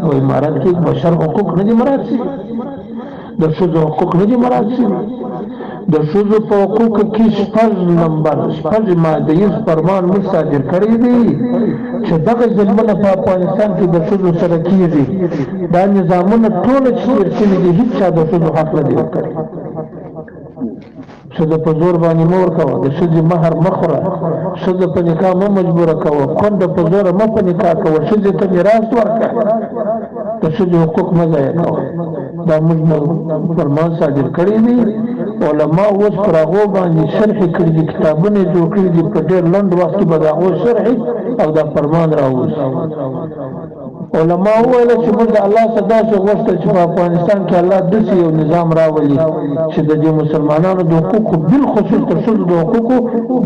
او امارات کې بشر حقوق نه دي مراعات شي د ښځو حقوق نه دي مراعات شي د ښځو په حقوقو کې شپږ مادهیز فرمان موږ صادر کړی دی چې دغه ظلمونه په افغانستان کې د ښځو سره کېږي دا نظامونه ټوله چې تېر شوي دي هېڅ چا د ښځو حق نه دی ورکړی ښځه په زور باندې مه ورکوه د ښځې مهر مه خوره ښځه په نکاح مه مجبوره کوه کونډه په زوره مه په نکاح کوه ښځې ته میراث ورکړه د ښځې حقوق مه ضایع کوه دا موږ فرمان صادر کړی دی علما اوس پر هغو باندې شرحې کړي دي کتابونه یې جوړ کړي دي په ډېر لنډ وخت کې به د هغو شرحې او دا فرمان راووځي علما وویل چې موږ د الله څخه داسې غوښتل چې په افغانستان کې الله داسې یو نظام راولي چې د دې مسلمانانو د حقوقو بالخصوص د ښځو د حقوقو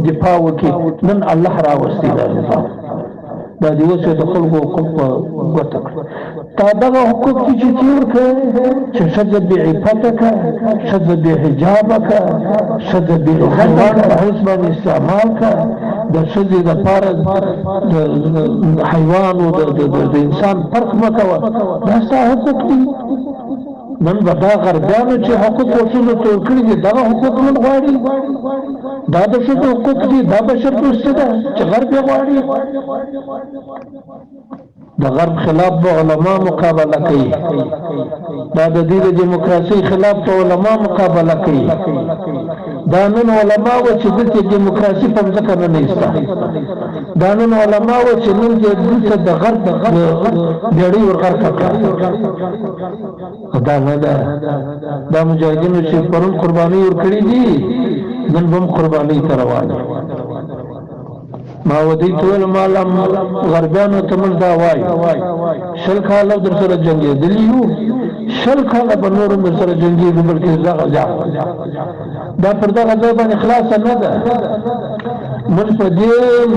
دفاع وکړي نن الله راوستی دا نظام دا د اوس د خلکو حقوق په ګوته کړه تا دغه حقوق دي چې تېر کړه چې ښځه بې عفته کړه ښځه بې حجابه کړه ښځه بې عزته په حیث باندې استعمال کړه د ښځې دپاره د حیوان او د انسان فرق مه کوه دا ستا حقوق دي نن به دا غربیانو چې حقوق ښځو تور کړي دي دغه حقوق نن غواړي دا د ښځو حقوق دي دا بشر دوستي ده چې غرب یې غواړي د غرب خلاف به علما مقابله کوي دا د دې د دیموکراسۍ خلاف به علما مقابله کوي دا نن علما و چې دلته دیموکراسي په ځکه نه ایسته دا نن علما و چې نن دلته د غرب بیړۍ ورغرقه کړه دا نه ده دا مجاهدینو چې پرون قرباني ورکړي دي نن به هم قربانۍ ته روان دي ما ودی ټول مالم غربیانو ته موږ دا وایو شل کاله در سره جنګېدلي یو شل کاله به نور در سره جنګېږو بلکې دغه دا پر دغه ځای باندې خلاصه نه ده موږ په دې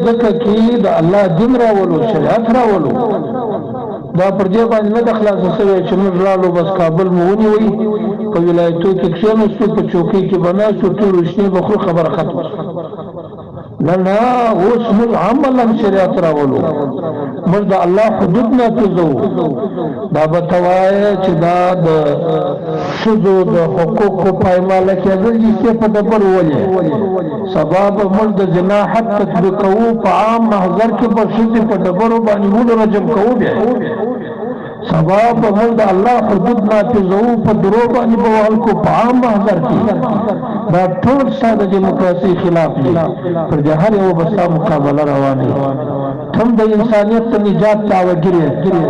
ځکه کې د الله دین راولو شریعت راولو دا پر دې باندې نه ده خلاصه شوی چې موږ رالو بس کابل مو ونیوئ په ولایتو کې کښېناستو په چوکۍ کې به ناستو ټول شنې به خو خبره ختمه نه نه اوس موږ عملا شریعت راولو موږ د الله حدود نافذو دا به ته وایې چې دا د ښځو د حقوقو پایماله کېدل چې په ډبرو ولې سبا به موږ د زنا حد تطبیقوو په عام محضر کې به ښځې په ډبرو باندې موږ رجم کوو بیا سبا به موږ د الله حدود نافذو په درو باندې به خلکو په عام محضر کې دا ټول ستا د دیموکراسۍ خلاف دي پر دې هر یو به ستا مقابله روانه وي ته هم د انسانیت ته نجات دعوهګیر یې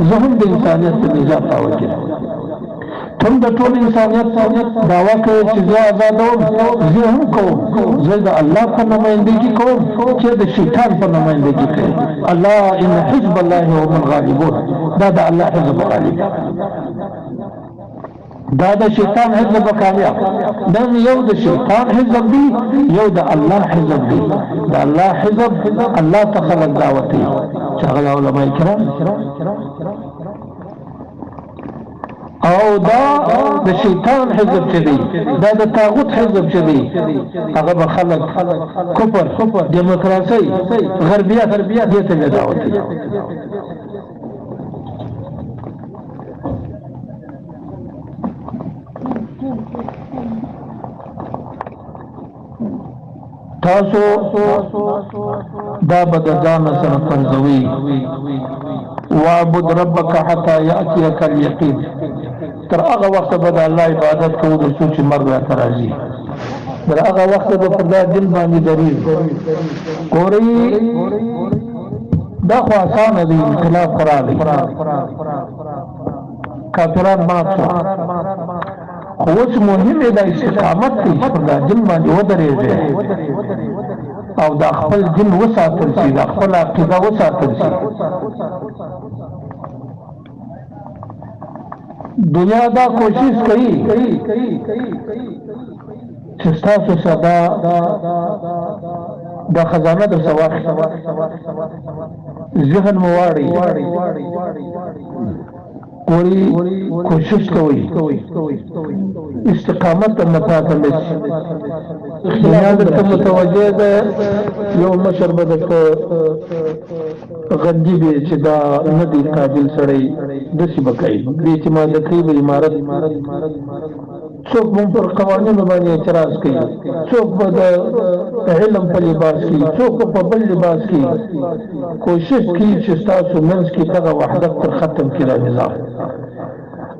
زه هم د انسانیت ته نجات دعوهګیر ته د ټول انسانیت دعوه کوي چې زه آزادوم زه هم کوم زه د الله په نمایندګي کوم چې د شیطان په نمایندګي کوي الله ان حزب الله هم الغالبون دا د الله حزب غالب دا د شیطان حزب کامیاب دا یو د شیطان حزب دی یو د الله حزب دی د الله حزب الله ته خلق دعوت دی چې هغه علماء کرام او دا د شیطان حزب چې دی دا د طاغوت حزب چې دی هغه به خلق کفر دیموکراسي غربیت دې ته دعوت دی تاسو دا بد ځان سره فرضوي وعبد ربك حتى ياتيك اليقين تر هغه وخت به د الله عبادت کوو د څو چې مرګ راته راځي تر هغه وخت به پر دا دل باندې دریږ ګورئ دا خو اسانه دی انقلاب راغی کافران مات شو خو اوس مهم دی د استقامت دی پر دا دل باندې ودرېږي او دا خپل دین وساتل شي دا خپل عقیده وساتل شي دنیا دا کوشش کوي چې تاسو سبا دا خزانه در سواخ ذهن مواړي وری کوشش کوي استقامت نه پاتې نشي. دنیا درته متوجه ده یو مشر به درته غندي وي چې دا نه دی قابل سړی داسې به کوي دې چې ما د کوي به عمارت څوک مو پر قوانینو باندې اعتراض کوي، څوک به د علم په لباس کې، څوک په بل لباس کې کوشش کوي چې ستاسو منځ کې دغه وحدت تر ختم کړي دا نظام.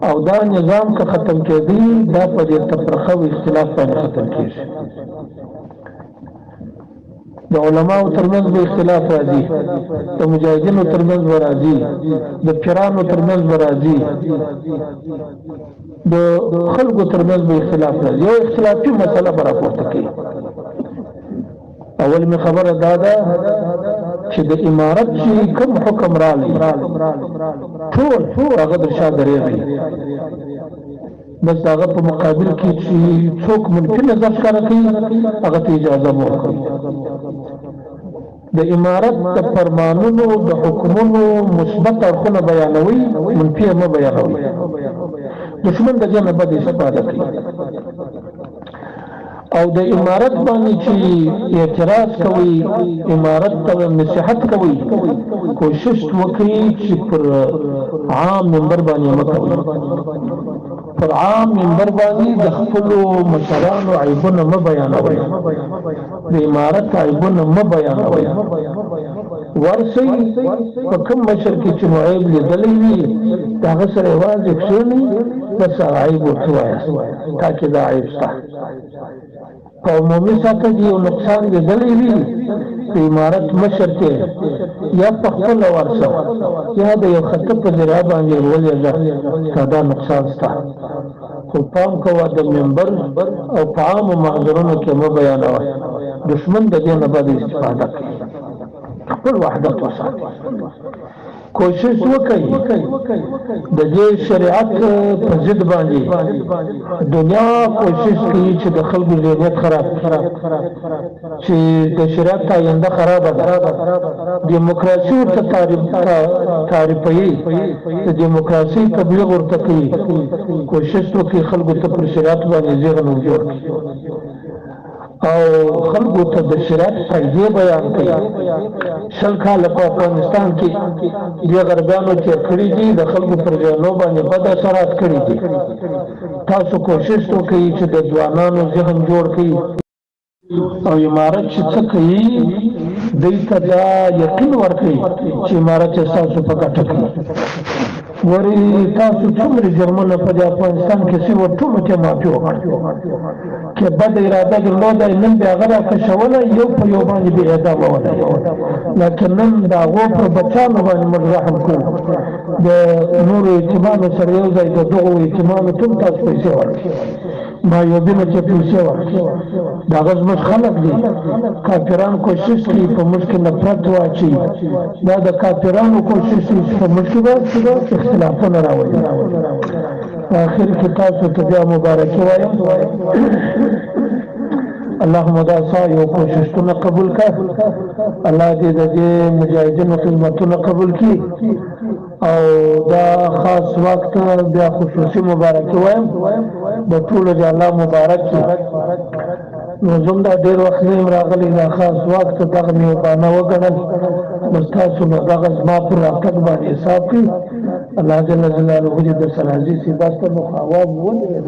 او دا نظام که ختم کېدی دا په دې تفرقه او اختلاف باندې ختم کېږي. د علماو ترمنځ به اختلاف راځي، د مجاهدینو ترمنځ به راځي، د پیرانو ترمنځ به راځي، د خلکو ترمنځ به اختلاف راځي. یو اختلافي مسله به راپورته کوي. اول می خبره دا ده چې د امارت چې کوم حکم راغلی ټول هغه در شا درېږي، بس هغه په مقابل کې چې څوک منفي نظر ښکاره کوي هغه ته اجازه مه ورکوئ. د امارت د فرمانونو د حکمونو مثبت اړخونه بیانوي، منفي یې مه بیانوي. دښمن د دې نه بد استفاده کوي. او د امارت باندې چې اعتراض کوي، امارت ته نصیحت کوي، کوشش وکړي چې پر عام منبر باندې مه کوي. پر عام منبر باندې د خپلو مشرانو عیبونه مه بیانوي، د امارت عیبونه مه بیانوي. ورسئ په کوم مشر کې چې مو عیب لیدلی وي د هغه سره یوازې کښېنئ، بس هغه عیب ورته ووایاست تاکې دا عیب شته. په عمومي سطح کې یو نقصان لیدلی وي د امارت مشر کې یا په خپله ورشه یا د یو خطه په ذریعه باندې ولېږه که دا نقصان شته. خو پام کوه د منبر او په عامو محضرونو کې مه بیانوه، دښمن د دې نه بد استفاده کوي. خپل وحدت وساتئ، کوشش وکړئ د دې شریعت په ضد باندې. دنیا کوشش کوي چې د خلکو ذهنیت خراب کړي، چې د شریعت آینده خرابه ده. دیموکراسي ورته تعریفوي، د دیموکراسي تبلیغ ورته کوي. کوشش وکړئ خلکو ته پر شریعت باندې ذهن ورجوړ کړي او خلکو ته د شریعت فایدې بیان کوي. 20 کاله په افغانستان کې د غربیانو تېر کړي دي، د خلکو پر ذهنو باندې بد اثرات کړي دي. تاسو کوشش وکړئ چې د ځوانانو ذهن جوړ کړئ. او امارت چې څه کوي دوی ته دا یقین ورکړئ چې امارت ستاسو په ګټه کوي. ورې تاسو څومره جرمونه په افغانستان کې سوي ټولو ته معافي وکړه که بد اراده درلوده نن د هغه راکشوله یو په یو باندې بې اعدامه ولګوله، لکن نن د هغو پر بچیانو باندې موږ رحم کوو. د نورو یتیمانو سره یو ځای د دغو یتیمانو ته هم تاسو پیسې ورکړئ، معیوبینو ته پیسې ورکړئ. د هغه زموږ خلک دي. کافران کوشش کوي په موږ کې نفرت واچوي، دا د کافرانو کوشش دی چې په موږ کې به اختلافونه راولي. په آخر کې تاسو ته بیا مبارکي وایم. اللهم دا سعی او کوششونه قبول کړه. الله دې د دې مجاهدینو خدمتونه قبول کړي. او دا خاص وخت بیا خصوصي مبارکي وایم د ټولو دې الله مبارک کړي. نو زم دا ډېر وخت نه یم راغلی، دا خاص وخت دغه مې بهانه وګڼل. بس تاسو نو دغه زما پر راتګ باندې حساب کړي. الله جل جلاله دې د سرحدي صفات ته مخاوب ولري.